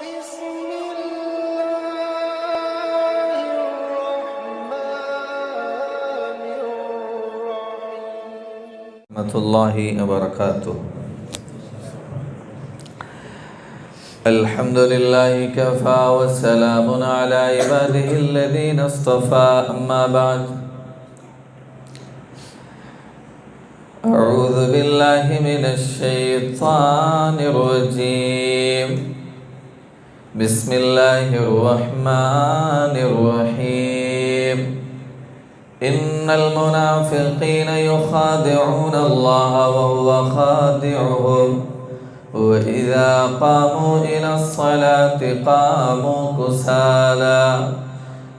بسم الله الرحمن الرحيم ورحمة الله وبركاته. الحمد لله كفى وسلام على عباده الذين اصطفى. أما بعد، أعوذ بالله من الشيطان الرجيم. بسم الله الرحمن الرحيم. إن المنافقين يخادعون الله وهو خادعهم وإذا قاموا إلى الصلاة قاموا كسالى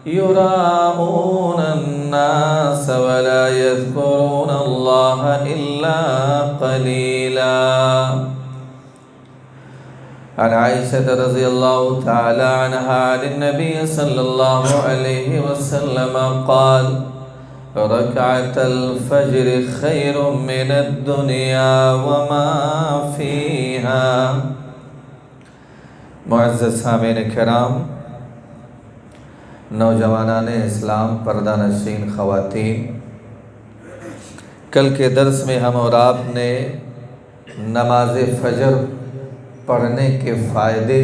يراءون الناس ولا يذكرون الله إلا قليلا. عن عائشة رضي الله تعالى عنها عن النبي صلى الله عليه وسلم قال: ركعة الفجر خير من الدنيا وما فيها. معزز سامعین کرام، نوجوانان اسلام، پردہ نشین خواتین، کل کے درس میں ہم اور آپ نے نماز فجر پڑھنے کے فائدے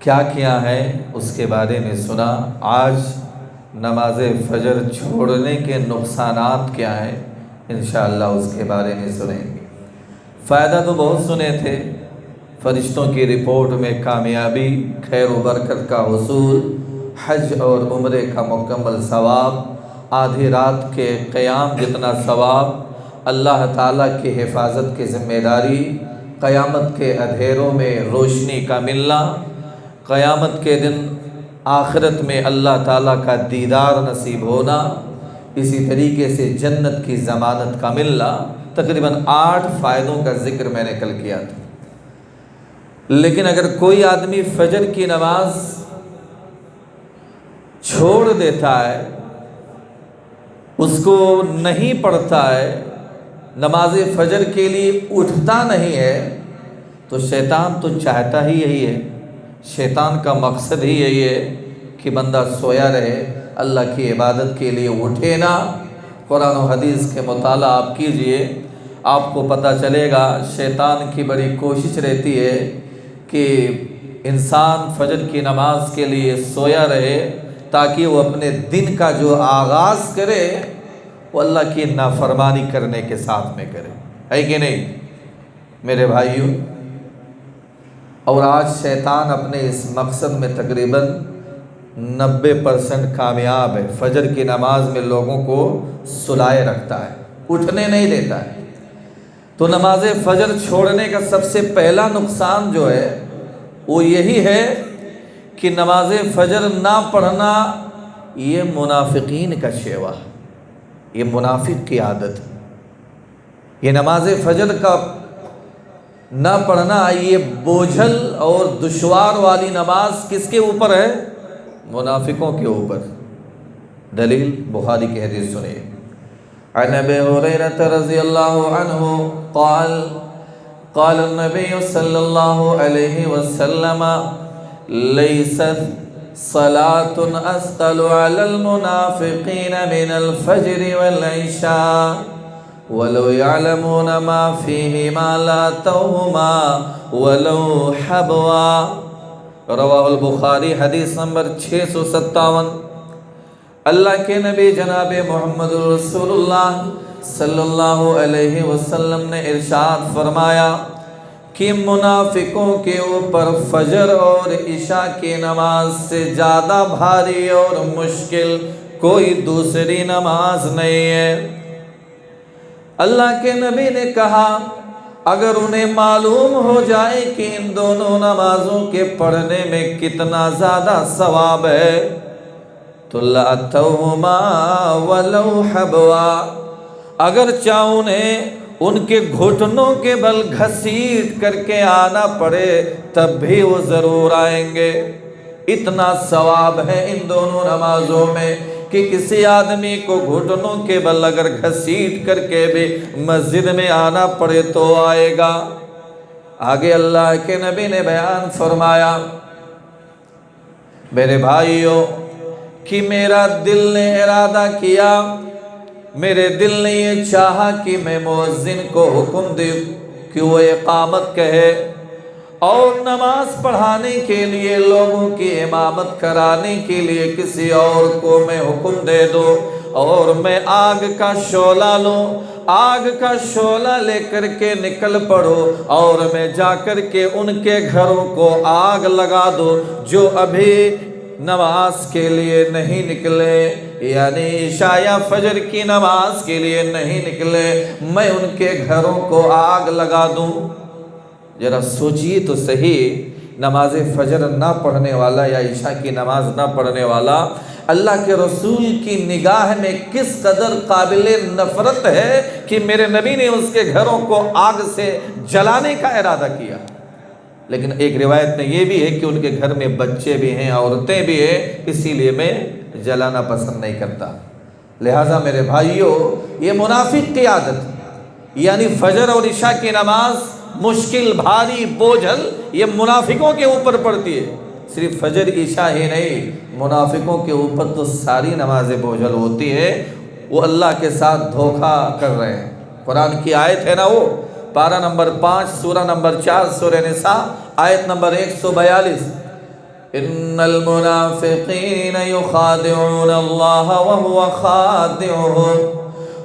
کیا کیا ہیں اس کے بارے میں سنا. آج نماز فجر چھوڑنے کے نقصانات کیا ہیں انشاءاللہ اس کے بارے میں سنیں گے. فائدہ تو بہت سنے تھے، فرشتوں کی رپورٹ میں کامیابی، خیر و برکت کا حصول، حج اور عمرے کا مکمل ثواب، آدھی رات کے قیام جتنا ثواب، اللہ تعالیٰ کی حفاظت کی ذمہ داری، قیامت کے اندھیروں میں روشنی کا ملنا، قیامت کے دن آخرت میں اللہ تعالیٰ کا دیدار نصیب ہونا، اسی طریقے سے جنت کی ضمانت کا ملنا. تقریباً 8 فائدوں کا ذکر میں نے کل کیا تھا. لیکن اگر کوئی آدمی فجر کی نماز چھوڑ دیتا ہے، اس کو نہیں پڑھتا ہے، نماز فجر کے لیے اٹھتا نہیں ہے، تو شیطان تو چاہتا ہی یہی ہے، شیطان کا مقصد ہی یہی ہے کہ بندہ سویا رہے، اللہ کی عبادت کے لیے اٹھے نہ. قرآن و حدیث کے مطالعہ آپ کیجئے، آپ کو پتہ چلے گا شیطان کی بڑی کوشش رہتی ہے کہ انسان فجر کی نماز کے لیے سویا رہے تاکہ وہ اپنے دن کا جو آغاز کرے وہ اللہ کی نافرمانی کرنے کے ساتھ میں کرے. ہے کہ نہیں میرے بھائیوں؟ اور آج شیطان اپنے اس مقصد میں تقریباً 90% کامیاب ہے. فجر کی نماز میں لوگوں کو سلائے رکھتا ہے، اٹھنے نہیں دیتا ہے. تو نماز فجر چھوڑنے کا سب سے پہلا نقصان جو ہے وہ یہی ہے کہ نماز فجر نہ پڑھنا یہ منافقین کا شیوا ہے، یہ منافق کی عادت ہے. یہ نماز فجر کا نہ پڑھنا یہ بوجھل اور دشوار والی نماز کس کے اوپر ہے؟ منافقوں کے اوپر. دلیل بخاری کی حدیث سنیے. عن ابی ہریرہ رضی اللہ عنہ قال قال النبی صلی اللہ علیہ وسلم لیست صلاة اثقل علی المنافقین من الفجر والعشاء ولو يعلمون ما فيهما لاتوهما ولو حبوا. رواہ البخاری، حدیث نمبر 657. اللہ کے نبی جناب محمد رسول اللہ صلی اللہ علیہ وسلم نے ارشاد فرمایا کہ منافقوں کے اوپر فجر اور عشاء کی نماز سے زیادہ بھاری اور مشکل کوئی دوسری نماز نہیں ہے. اللہ کے نبی نے کہا اگر انہیں معلوم ہو جائے کہ ان دونوں نمازوں کے پڑھنے میں کتنا زیادہ ثواب ہے تو لَأَتَوْهُمَا وَلَوْ حَبْوَا، اگر چاہے انہیں ان کے گھٹنوں کے بل گھسیٹ کر کے آنا پڑے تب بھی وہ ضرور آئیں گے. اتنا ثواب ہے ان دونوں نمازوں میں کہ کسی آدمی کو گھٹنوں کے بل اگر گھسیٹ کر کے بھی مسجد میں آنا پڑے تو آئے گا. آگے اللہ کے نبی نے بیان فرمایا میرے بھائیوں کہ میرا دل نے ارادہ کیا، میرے دل نے یہ چاہا کہ میں مؤذن کو حکم دے کہ وہ اقامت کہے اور نماز پڑھانے کے لیے، لوگوں کی امامت کرانے کے لیے کسی اور کو میں حکم دے دو، اور میں آگ کا شعلہ لوں، آگ کا شعلہ لے کر کے نکل پڑو اور میں جا کر کے ان کے گھروں کو آگ لگا دو جو ابھی نماز کے لیے نہیں نکلے، یعنی عشاء یا فجر کی نماز کے لیے نہیں نکلے، میں ان کے گھروں کو آگ لگا دوں۔ ذرا سوچئے تو صحیح، نماز فجر نہ پڑھنے والا یا عشاء کی نماز نہ پڑھنے والا اللہ کے رسول کی نگاہ میں کس قدر قابل نفرت ہے کہ میرے نبی نے اس کے گھروں کو آگ سے جلانے کا ارادہ کیا۔ لیکن ایک روایت میں یہ بھی ہے کہ ان کے گھر میں بچے بھی ہیں، عورتیں بھی ہیں، اسی لیے میں جلانا پسند نہیں کرتا۔ لہٰذا میرے بھائیوں، یہ منافق کی عادت، یعنی فجر اور عشاء کی نماز مشکل، بھاری، بوجھل، یہ منافقوں کے اوپر پڑتی ہے۔ صرف فجر عشاء ہی نہیں، منافقوں کے اوپر تو ساری نمازیں بوجھل ہوتی ہے، وہ اللہ کے ساتھ دھوکہ کر رہے ہیں۔ قرآن کی آیت ہے نا، وہ پارہ نمبر 5 سورہ نمبر 4 سورہ نساء آیت نمبر 142، ان المنافقین یخادعون اللہ وهو خادعهم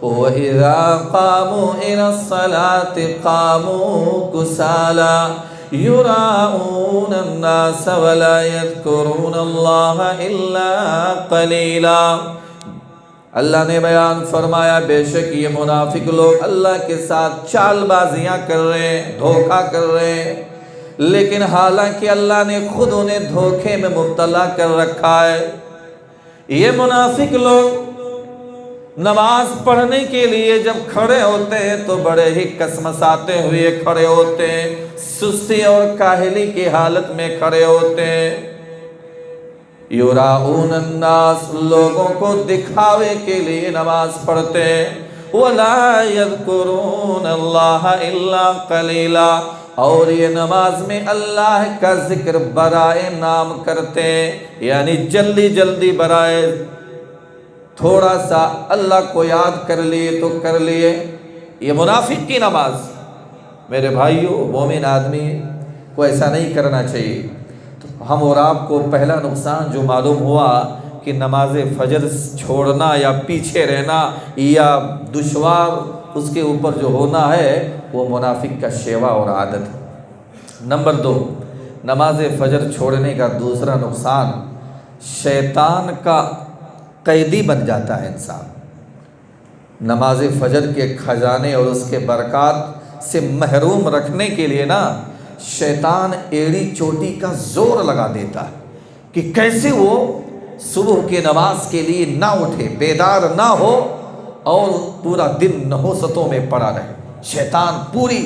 وَإِذَا قَامُوا إِلَى الصَّلَاةِ قَامُوا كُسَالَى يُرَاءُونَ النَّاسَ وَلَا يَذْكُرُونَ اللَّهَ إِلَّا قَلِيلًا۔ اللہ نے بیان فرمایا بے شک یہ منافق لوگ اللہ کے ساتھ چال بازیاں کر رہے ہیں، دھوکہ کر رہے ہیں، لیکن حالانکہ اللہ نے خود انہیں دھوکے میں مبتلا کر رکھا ہے۔ یہ منافق لوگ نماز پڑھنے کے لیے جب کھڑے ہوتے ہیں تو بڑے ہی کسمساتے ہوئے کھڑے ہوتے ہیں، سستی اور کاہلی کی حالت میں کھڑے ہوتے ہیں۔ یراؤن الناس، لوگوں کو دکھاوے کے لیے نماز پڑھتے ہیں، ولا یذکرون اللہ الا قلیلا، اور یہ نماز میں اللہ کا ذکر برائے نام کرتے ہیں، یعنی جلدی جلدی برائے تھوڑا سا اللہ کو یاد کر لیے تو کر لیے۔ یہ منافق کی نماز۔ میرے بھائیوں، مومن آدمی کو ایسا نہیں کرنا چاہیے۔ تو ہم اور آپ کو پہلا نقصان جو معلوم ہوا کہ نماز فجر چھوڑنا یا پیچھے رہنا یا دشوار اس کے اوپر جو ہونا ہے وہ منافق کا شیوا اور عادت ہے۔ نمبر 2، نماز فجر چھوڑنے کا دوسرا نقصان، شیطان کا قیدی بن جاتا ہے انسان۔ نماز فجر کے خزانے اور اس کے برکات سے محروم رکھنے کے لیے نا شیطان ایڑی چوٹی کا زور لگا دیتا ہے کہ کیسے وہ صبح کی نماز کے لیے نہ اٹھے، بیدار نہ ہو اور پورا دن نحوستوں میں پڑا رہے۔ شیطان پوری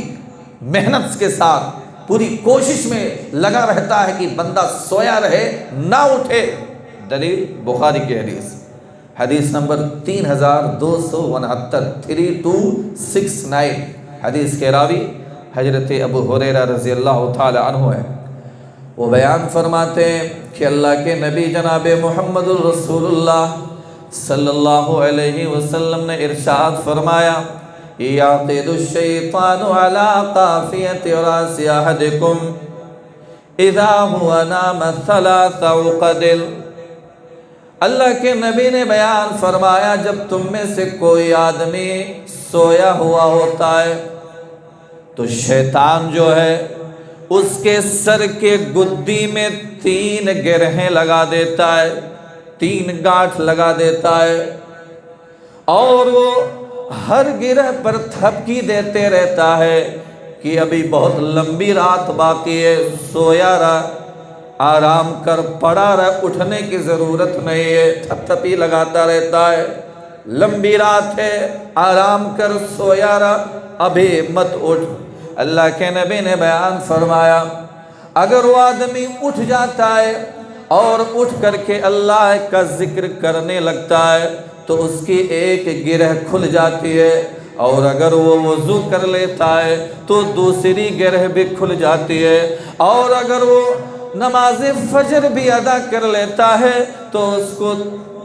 محنت کے ساتھ پوری کوشش میں لگا رہتا ہے کہ بندہ سویا رہے، نہ اٹھے۔ دلیل بخاری کی حدیث نمبر 3269، 3269، حدیث کے راوی حضرت ابو ہریرہ رضی اللہ تعالی عنہ ہے۔ وہ بیان فرماتے ہیں کہ اللہ کے نبی جناب محمد الرسول اللہ صلی اللہ علیہ وسلم نے ارشاد فرمایا، یعقد الشیطان علی قافیۃ راس احدکم اذا هو نام 3 عقد۔ اللہ کے نبی نے بیان فرمایا جب تم میں سے کوئی آدمی سویا ہوا ہوتا ہے تو شیطان جو ہے اس کے سر کے گدی میں 3 گرہیں لگا دیتا ہے، 3 گاٹھ لگا دیتا ہے، اور وہ ہر گرہ پر تھپکی دیتے رہتا ہے کہ ابھی بہت لمبی رات باقی ہے، سویا رہا، آرام کر، پڑا رہ، اٹھنے کی ضرورت نہیں ہے، تھپ تھپی لگاتا رہتا ہے، لمبی رات ہے، آرام کر، سویا رہ، ابھی مت اٹھ۔ اللہ کے نبی نے بیان فرمایا اگر وہ آدمی اٹھ جاتا ہے اور اٹھ کر کے اللہ کا ذکر کرنے لگتا ہے تو اس کی ایک گرہ کھل جاتی ہے اور اگر وہ وضو کر لیتا ہے تو دوسری گرہ بھی کھل جاتی ہے، اور اگر وہ نماز فجر بھی ادا کر لیتا ہے تو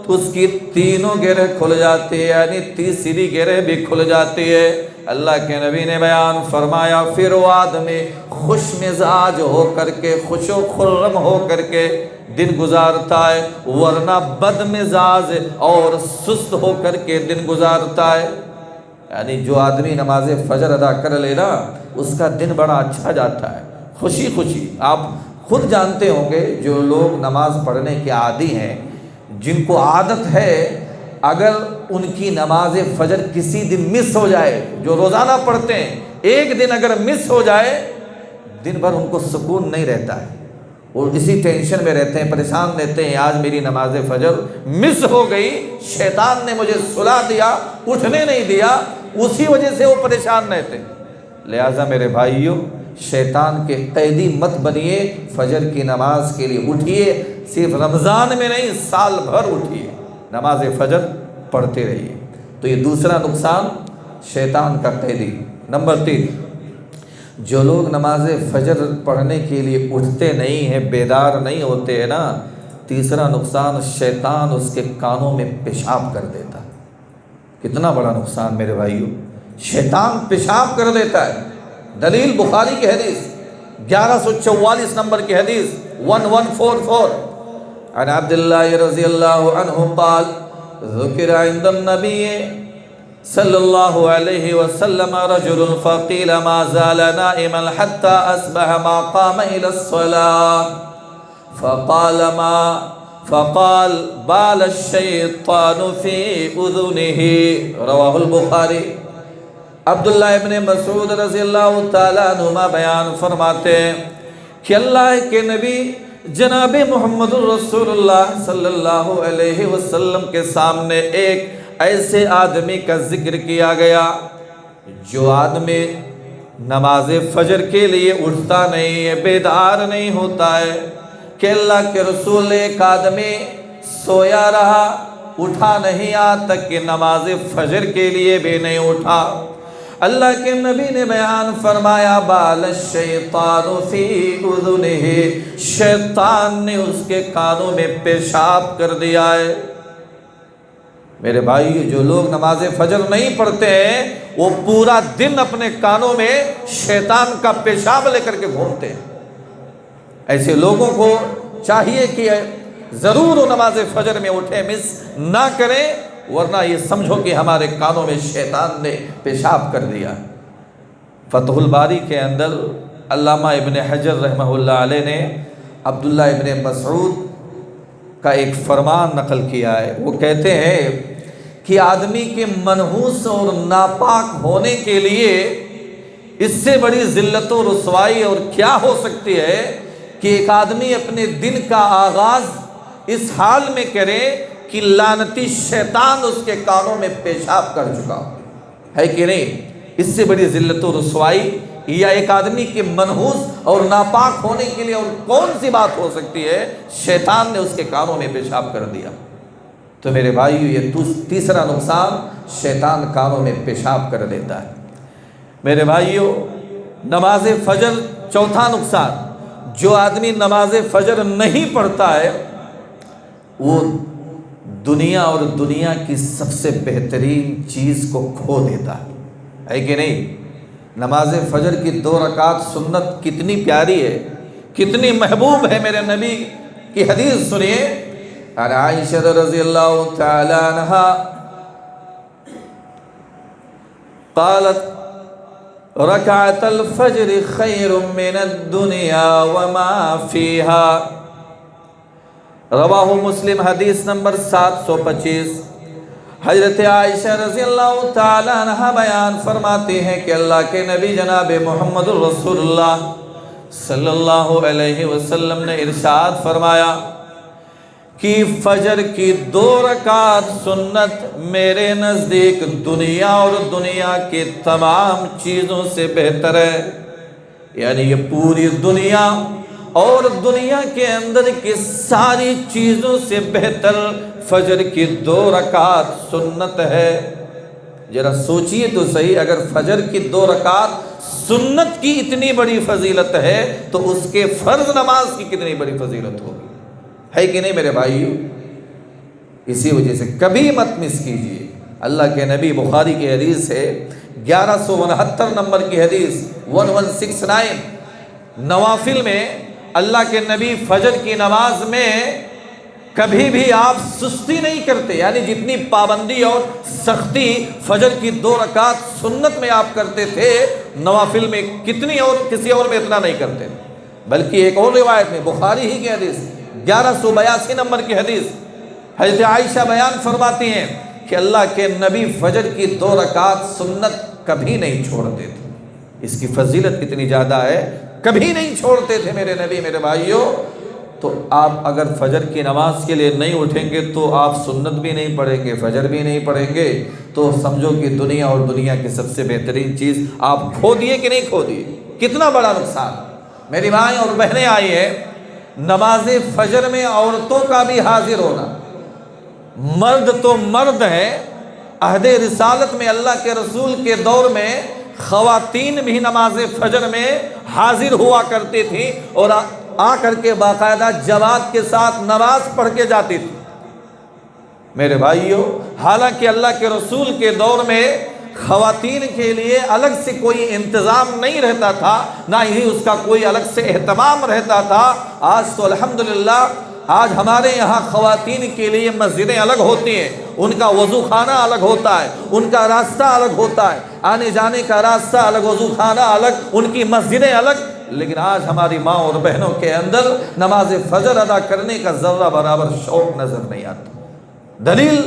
اس کی تینوں گرہ کھل جاتی ہے، یعنی تیسری گرہ بھی کھل جاتی ہے۔ اللہ کے نبی نے بیان فرمایا پھر وہ آدمی خوش مزاج ہو کر کے، خوش و خرم ہو کر کے دن گزارتا ہے، ورنہ بد مزاج اور سست ہو کر کے دن گزارتا ہے۔ یعنی جو آدمی نماز فجر ادا کر لے نا، اس کا دن بڑا اچھا جاتا ہے، خوشی خوشی۔ آپ خود جانتے ہوں گے جو لوگ نماز پڑھنے کے عادی ہیں، جن کو عادت ہے اگر ان کی نماز فجر کسی دن مس ہو جائے، جو روزانہ پڑھتے ہیں، ایک دن اگر مس ہو جائے، دن بھر ان کو سکون نہیں رہتا ہے، وہ اسی ٹینشن میں رہتے ہیں، پریشان رہتے ہیں، آج میری نماز فجر مس ہو گئی، شیطان نے مجھے سلا دیا، اٹھنے نہیں دیا، اسی وجہ سے وہ پریشان رہتے ہیں۔ لہٰذا میرے بھائیوں، شیطان کے قیدی مت بنیے، فجر کی نماز کے لیے اٹھیے، صرف رمضان میں نہیں، سال بھر اٹھیے، نماز فجر پڑھتے رہیے۔ تو یہ دوسرا نقصان شیطان کا قیدی۔ نمبر 3، جو لوگ نماز فجر پڑھنے کے لیے اٹھتے نہیں ہیں، بیدار نہیں ہوتے ہیں نا، تیسرا نقصان شیطان اس کے کانوں میں پیشاب کر دیتا ہے۔ کتنا بڑا نقصان میرے بھائیوں، شیطان پیشاب کر دیتا ہے۔ دلیل بخاری کی حدیث 1144 نمبر کی حدیث 1144، عن عبداللہ رضی اللہ عنہ قال ذکر عند النبی صلی اللہ علیہ وسلم رجل فقیل ما زال نائما حتى اصبح ما قام الى الصلاة فقال بال الشیطان فی اذنه، رواہ البخاری۔ عبداللہ ابن مسعود رضی اللہ تعالیٰ عنہما بیان فرماتے ہیں کہ اللہ کے نبی جناب محمد رسول اللہ صلی اللہ علیہ وسلم کے سامنے ایک ایسے آدمی کا ذکر کیا گیا جو آدمی نماز فجر کے لیے اٹھتا نہیں ہے، بیدار نہیں ہوتا ہے، کہ اللہ کے رسول ایک آدمی سویا رہا، اٹھا نہیں آج تک کہ نماز فجر کے لیے بھی نہیں اٹھا۔ اللہ کے نبی نے بیان فرمایا بال الشیطان فی اذنہ، شیطان نے اس کے کانوں میں پیشاب کر دیا ہے۔ میرے بھائی، جو لوگ نماز فجر نہیں پڑھتے ہیں وہ پورا دن اپنے کانوں میں شیطان کا پیشاب لے کر کے گھومتے ہیں۔ ایسے لوگوں کو چاہیے کہ ضرور وہ نماز فجر میں اٹھے، مس نہ کریں، ورنہ یہ سمجھو کہ ہمارے کانوں میں شیطان نے پیشاب کر دیا۔ فتح الباری کے اندر علامہ ابن حجر رحمہ اللہ علیہ نے عبداللہ ابن مسعود کا ایک فرمان نقل کیا ہے۔ وہ کہتے ہیں کہ آدمی کے منحوس اور ناپاک ہونے کے لیے اس سے بڑی ذلت و رسوائی اور کیا ہو سکتی ہے کہ ایک آدمی اپنے دن کا آغاز اس حال میں کرے کہ لعنتی شیطان اس کے کانوں میں پیشاب کر چکا ہے کہ نہیں؟ اس سے بڑی ذلت و رسوائی یا ایک آدمی کے منحوس اور ناپاک ہونے کے لیے اور کون سی بات ہو سکتی ہے؟ شیطان نے اس کے کانوں میں پیشاب کر دیا۔ تو میرے بھائیو، یہ تیسرا نقصان، شیطان کانوں میں پیشاب کر دیتا ہے۔ میرے بھائیو، نماز فجر، چوتھا نقصان، جو آدمی نماز فجر نہیں پڑھتا ہے وہ دنیا اور دنیا کی سب سے بہترین چیز کو کھو دیتا ہے کہ نہیں؟ نماز فجر کی 2 رکعت سنت کتنی پیاری ہے، کتنی محبوب ہے۔ میرے نبی کی حدیث سنیے، عن عائشہ رضی اللہ تعالی عنہا قالت رکعت الفجر خیر من الدنیا وما فیہا، رواہ مسلم، حدیث نمبر 725۔ حضرت عائشہ رضی اللہ تعالی عنہ بیان فرماتی ہیں کہ اللہ کے نبی جناب محمد رسول اللہ صلی اللہ علیہ وسلم نے ارشاد فرمایا کہ فجر کی 2 رکعت سنت میرے نزدیک دنیا اور دنیا کی تمام چیزوں سے بہتر ہے۔ یعنی یہ پوری دنیا اور دنیا کے اندر کی ساری چیزوں سے بہتر فجر کی 2 رکعت سنت ہے۔ ذرا سوچئے تو صحیح، اگر فجر کی 2 رکعت سنت کی اتنی بڑی فضیلت ہے تو اس کے فرض نماز کی کتنی بڑی فضیلت ہوگی، ہے کہ نہیں میرے بھائیو؟ اسی وجہ سے کبھی مت مس کیجیے۔ اللہ کے نبی، بخاری کی حدیث ہے 1169 نمبر کی حدیث 1169، نوافل میں اللہ کے نبی فجر کی نماز میں کبھی بھی آپ سستی نہیں کرتے، یعنی جتنی پابندی اور سختی فجر کی 2 رکعت سنت میں آپ کرتے تھے، نوافل میں کتنی اور کسی اور میں اتنا نہیں کرتے۔ بلکہ ایک اور روایت میں، بخاری ہی کی حدیث 1182 نمبر کی حدیث، حضرت عائشہ بیان فرماتی ہیں کہ اللہ کے نبی فجر کی 2 رکعت سنت کبھی نہیں چھوڑتے تھے۔ اس کی فضیلت کتنی زیادہ ہے، کبھی نہیں چھوڑتے تھے میرے نبی۔ میرے بھائیوں، تو آپ اگر فجر کی نماز کے لیے نہیں اٹھیں گے تو آپ سنت بھی نہیں پڑھیں گے، فجر بھی نہیں پڑھیں گے، تو سمجھو کہ دنیا اور دنیا کی سب سے بہترین چیز آپ کھو دیے کہ نہیں کھو دیے۔ کتنا بڑا نقصان۔ میری مائیں اور بہنیں آئی ہیں، نماز فجر میں عورتوں کا بھی حاضر ہونا، مرد تو مرد ہیں، عہد رسالت میں اللہ کے رسول کے دور میں خواتین بھی نماز فجر میں حاضر ہوا کرتی تھی اور آ کر کے باقاعدہ جماعت کے ساتھ نماز پڑھ کے جاتی تھی۔ میرے بھائیوں، حالانکہ اللہ کے رسول کے دور میں خواتین کے لیے الگ سے کوئی انتظام نہیں رہتا تھا، نہ ہی اس کا کوئی الگ سے اہتمام رہتا تھا۔ آج تو الحمدللہ آج ہمارے یہاں خواتین کے لیے مسجدیں الگ ہوتی ہیں، ان کا وضو خانہ الگ ہوتا ہے، ان کا راستہ الگ ہوتا ہے، آنے جانے کا راستہ الگ، وضو خانہ الگ، ان کی مسجدیں الگ۔ لیکن آج ہماری ماں اور بہنوں کے اندر نماز فجر ادا کرنے کا ذرہ برابر شوق نظر نہیں آتا۔ دلیل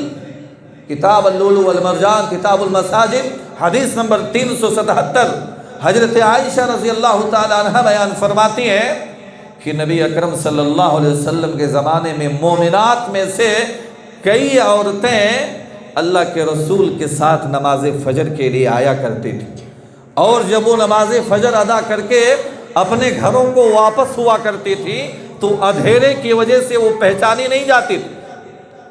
کتاب اللؤلؤ والمرجان، کتاب المساجد، حدیث نمبر 377، حضرت عائشہ رضی اللہ تعالی عنہ بیان فرماتی ہیں کہ نبی اکرم صلی اللہ علیہ وسلم کے زمانے میں مومنات میں سے کئی عورتیں اللہ کے رسول کے ساتھ نماز فجر کے لیے آیا کرتی تھی، اور جب وہ نماز فجر ادا کر کے اپنے گھروں کو واپس ہوا کرتی تھی تو اندھیرے کی وجہ سے وہ پہچانی نہیں جاتی تھی۔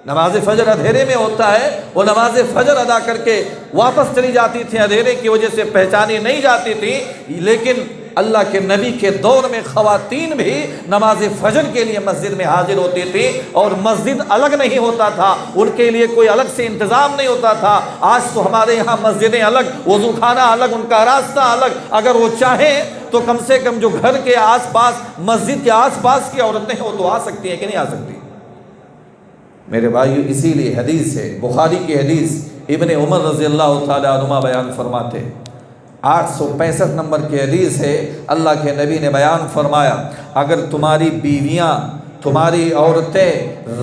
نماز فجر اندھیرے میں ہوتا ہے، وہ نماز فجر ادا کر کے واپس چلی جاتی تھی، اندھیرے کی وجہ سے پہچانی نہیں جاتی تھی۔ لیکن اللہ کے نبی کے دور میں خواتین بھی نماز فجر کے لیے مسجد میں حاضر ہوتی تھی، اور مسجد الگ نہیں ہوتا تھا، ان کے لیے کوئی الگ سے انتظام نہیں ہوتا تھا۔ آج تو ہمارے یہاں مسجدیں الگ، وضو خانہ الگ، ان کا راستہ الگ۔ اگر وہ چاہیں تو کم سے کم جو گھر کے آس پاس، مسجد کے آس پاس کی عورتیں ہیں وہ تو آ سکتی ہیں کہ نہیں آ سکتی؟ میرے بھائیو، اسی لیے حدیث ہے، بخاری کی حدیث، ابن عمر رضی اللہ تعالی عنہما بیان فرماتے، 865 نمبر کی حدیث ہے، اللہ کے نبی نے بیان فرمایا، اگر تمہاری بیویاں، تمہاری عورتیں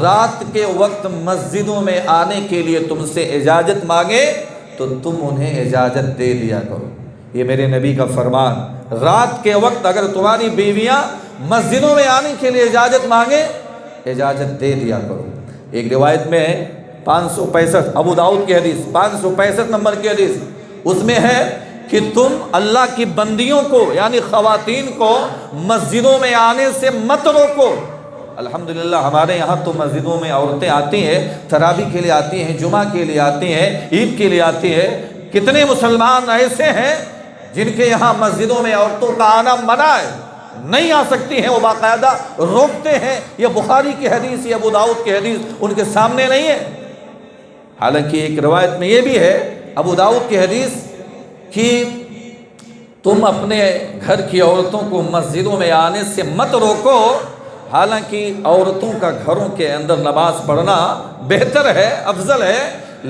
رات کے وقت مسجدوں میں آنے کے لیے تم سے اجازت مانگے تو تم انہیں اجازت دے دیا کرو۔ یہ میرے نبی کا فرمان، رات کے وقت اگر تمہاری بیویاں مسجدوں میں آنے کے لیے اجازت مانگے، اجازت دے دیا کرو۔ ایک روایت میں 565، ابو داؤد کی حدیث 565 نمبر کی حدیث، اس میں ہے کہ تم اللہ کی بندیوں کو یعنی خواتین کو مسجدوں میں آنے سے مت روکو۔ الحمدللہ ہمارے یہاں تو مسجدوں میں عورتیں آتی ہیں، تراویح کے لیے آتی ہیں، جمعہ کے لیے آتی ہیں، عید کے لیے آتی ہیں۔ کتنے مسلمان ایسے ہیں جن کے یہاں مسجدوں میں عورتوں کا آنا منع ہے، نہیں آ سکتی ہیں، وہ باقاعدہ روکتے ہیں۔ یہ بخاری کی حدیث، یہ ابو داؤد کی حدیث ان کے سامنے نہیں ہے۔ حالانکہ ایک روایت میں یہ بھی ہے، ابو داؤد کی حدیث، کہ تم اپنے گھر کی عورتوں کو مسجدوں میں آنے سے مت روکو۔ حالانکہ عورتوں کا گھروں کے اندر نماز پڑھنا بہتر ہے، افضل ہے،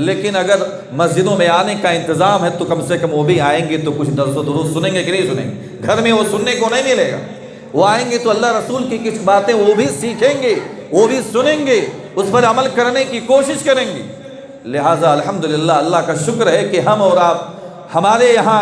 لیکن اگر مسجدوں میں آنے کا انتظام ہے تو کم سے کم وہ بھی آئیں گے تو کچھ درس و دروس سنیں گے کہ نہیں سنیں گے؟ گھر میں وہ سننے کو نہیں ملے گا۔ وہ آئیں گے تو اللہ رسول کی کچھ باتیں وہ بھی سیکھیں گے، وہ بھی سنیں گے، اس پر عمل کرنے کی کوشش کریں گے۔ لہٰذا الحمدللہ اللہ کا شکر ہے کہ ہم اور آپ، ہمارے یہاں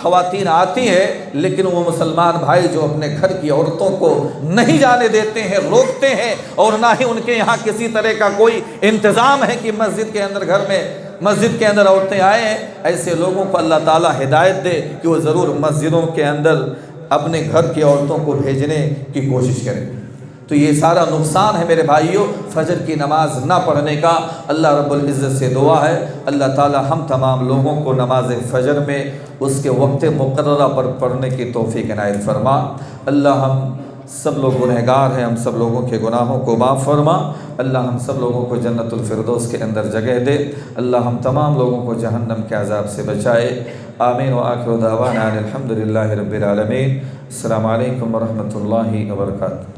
خواتین آتی ہیں، لیکن وہ مسلمان بھائی جو اپنے گھر کی عورتوں کو نہیں جانے دیتے ہیں، روکتے ہیں، اور نہ ہی ان کے یہاں کسی طرح کا کوئی انتظام ہے کہ مسجد کے اندر، گھر میں مسجد کے اندر عورتیں آئیں، ایسے لوگوں کو اللہ تعالیٰ ہدایت دے کہ وہ ضرور مسجدوں کے اندر اپنے گھر کی عورتوں کو بھیجنے کی کوشش کریں۔ تو یہ سارا نقصان ہے میرے بھائیوں فجر کی نماز نہ پڑھنے کا۔ اللہ رب العزت سے دعا ہے اللہ تعالی ہم تمام لوگوں کو نماز فجر میں اس کے وقت مقررہ پر پڑھنے کی توفیق عنایت فرما۔ اللہ ہم سب لوگ گنہگار ہیں، ہم سب لوگوں کے گناہوں کو معاف فرما۔ اللہ ہم سب لوگوں کو جنت الفردوس کے اندر جگہ دے۔ اللہ ہم تمام لوگوں کو جہنم کے عذاب سے بچائے۔ آمین وآخر دعوانا الحمدللہ رب العالمین۔ السلام علیکم ورحمۃ اللہ وبرکاتہ۔